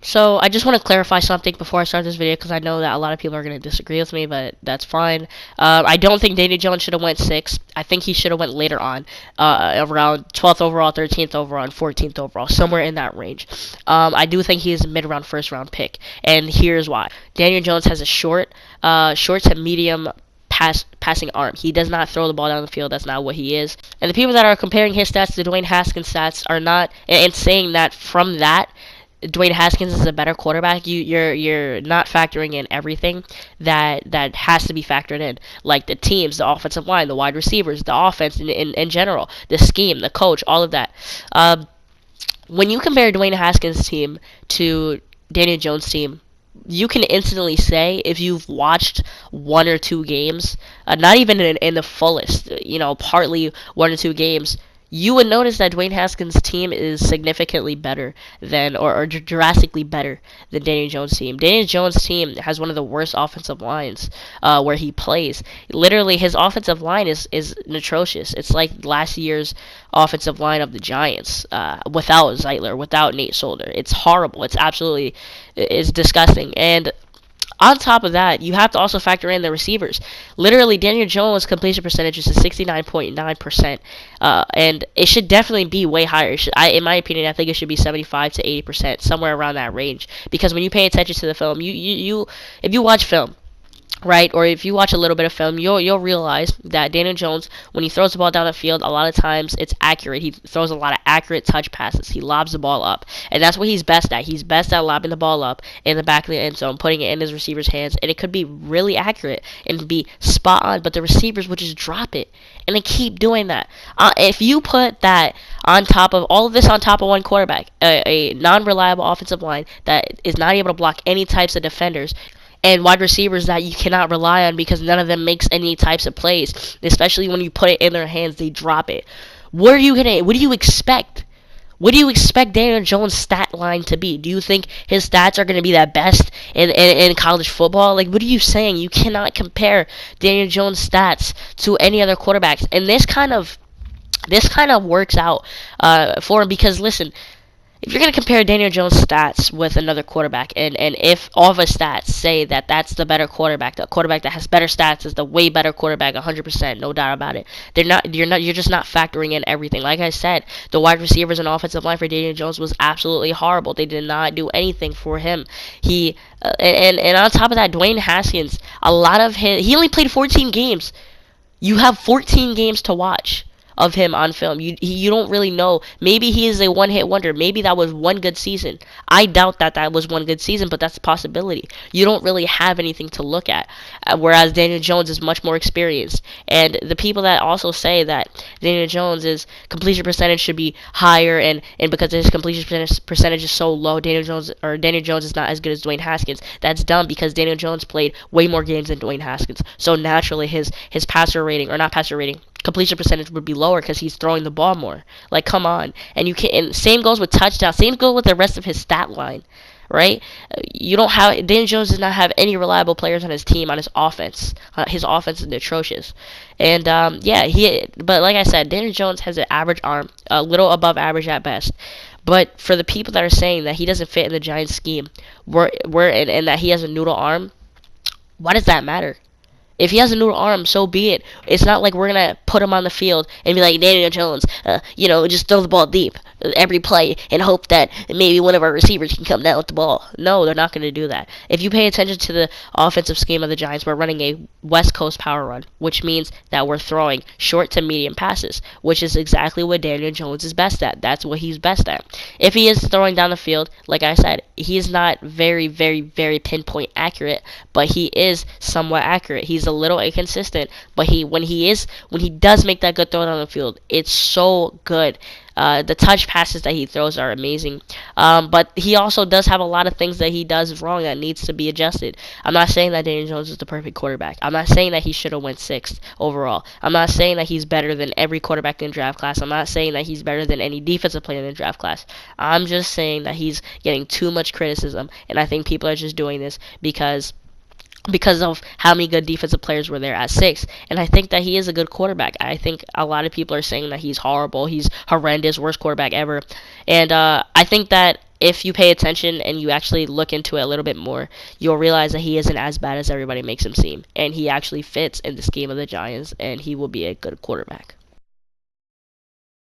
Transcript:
So I just want to clarify something before I start this video because I know that a lot of people are going to disagree with me, but that's fine. I don't think Daniel Jones should have went six. I think he should have went later on, around 12th overall, 13th overall, and 14th overall, somewhere in that range. I do think he is a mid-round, first-round pick, and here's why. Daniel Jones has a short to medium passing arm. He does not throw the ball down the field. That's not what he is. And the people that are comparing his stats to Dwayne Haskins' stats are not and saying that from that Dwayne Haskins is a better quarterback, you're not factoring in everything that has to be factored in, like the teams, the offensive line, the wide receivers, the offense in general, the scheme, the coach, all of that. When you compare Dwayne Haskins' team to Daniel Jones' team, you can instantly say if you've watched one or two games, not even in the fullest, partly one or two games, you would notice that Dwayne Haskins' team is significantly better than, or drastically better than Daniel Jones' team. Daniel Jones' team has one of the worst offensive lines where he plays. Literally, his offensive line is atrocious. It's like last year's offensive line of the Giants without Zeitler, without Nate Solder. It's horrible. It's disgusting. And on top of that, you have to also factor in the receivers. Literally, Daniel Jones' completion percentage is 69.9%, and it should definitely be way higher. In my opinion, I think it should be 75 to 80%, somewhere around that range. Because when you pay attention to the film, if you watch film, right, or if you watch a little bit of film, you'll realize that Daniel Jones, when he throws the ball down the field, a lot of times it's accurate. He throws a lot of accurate touch passes. He lobs the ball up, and that's what he's best at. He's best at lobbing the ball up in the back of the end zone, putting it in his receiver's hands, and it could be really accurate and be spot on, but the receivers would just drop it, and they keep doing that. If you put that on top of all of this, on top of one quarterback, a non-reliable offensive line that is not able to block any types of defenders, and wide receivers that you cannot rely on because none of them makes any types of plays, especially when you put it in their hands, they drop it. What do you expect? What do you expect Daniel Jones' stat line to be? Do you think his stats are going to be that best in college football? Like, what are you saying? You cannot compare Daniel Jones' stats to any other quarterbacks. And this kind of works out for him because, listen, if you're going to compare Daniel Jones' stats with another quarterback, and if all of his stats say that that's the better quarterback, the quarterback that has better stats is the way better quarterback, 100%, no doubt about it. You're just not factoring in everything. Like I said, the wide receivers and offensive line for Daniel Jones was absolutely horrible. They did not do anything for him. And on top of that, Dwayne Haskins, he only played 14 games. You have 14 games to watch of him on film. You don't really know. Maybe he is a one-hit wonder. Maybe that was one good season. I doubt that was one good season, but that's a possibility. You don't really have anything to look at, whereas Daniel Jones is much more experienced. And the people that also say that Daniel Jones' completion percentage should be higher, and because his completion percentage is so low, Daniel Jones is not as good as Dwayne Haskins. That's dumb because Daniel Jones played way more games than Dwayne Haskins. So naturally, his completion percentage would be lower because he's throwing the ball more. Like, come on. And same goes with touchdowns. Same goes with the rest of his stat line, right? Daniel Jones does not have any reliable players on his team, on his offense. His offense is atrocious. And, but like I said, Daniel Jones has an average arm, a little above average at best. But for the people that are saying that he doesn't fit in the Giants scheme, and that he has a noodle arm, why does that matter? If he has a noodle arm, so be it. It's not like we're going to put him on the field and be like, Daniel Jones, just throw the ball deep every play and hope that maybe one of our receivers can come down with the ball. No, they're not going to do that. If you pay attention to the offensive scheme of the Giants, we're running a West Coast power run, which means that we're throwing short to medium passes, which is exactly what Daniel Jones is best at. That's what he's best at. If he is throwing down the field, like I said, he's not very, very, very pinpoint accurate, but he is somewhat accurate. He's a little inconsistent, but when he does make that good throw down the field, it's so good. The touch passes that he throws are amazing, but he also does have a lot of things that he does wrong that needs to be adjusted. I'm not saying that Daniel Jones is the perfect quarterback. I'm not saying that he should have went sixth overall. I'm not saying that he's better than every quarterback in the draft class. I'm not saying that he's better than any defensive player in the draft class. I'm just saying that he's getting too much criticism, and I think people are just doing this because of how many good defensive players were there at 6. And I think that he is a good quarterback. I think a lot of people are saying that he's horrible, he's horrendous, worst quarterback ever. And I think that if you pay attention and you actually look into it a little bit more, you'll realize that he isn't as bad as everybody makes him seem, and he actually fits in the scheme of the Giants, and he will be a good quarterback.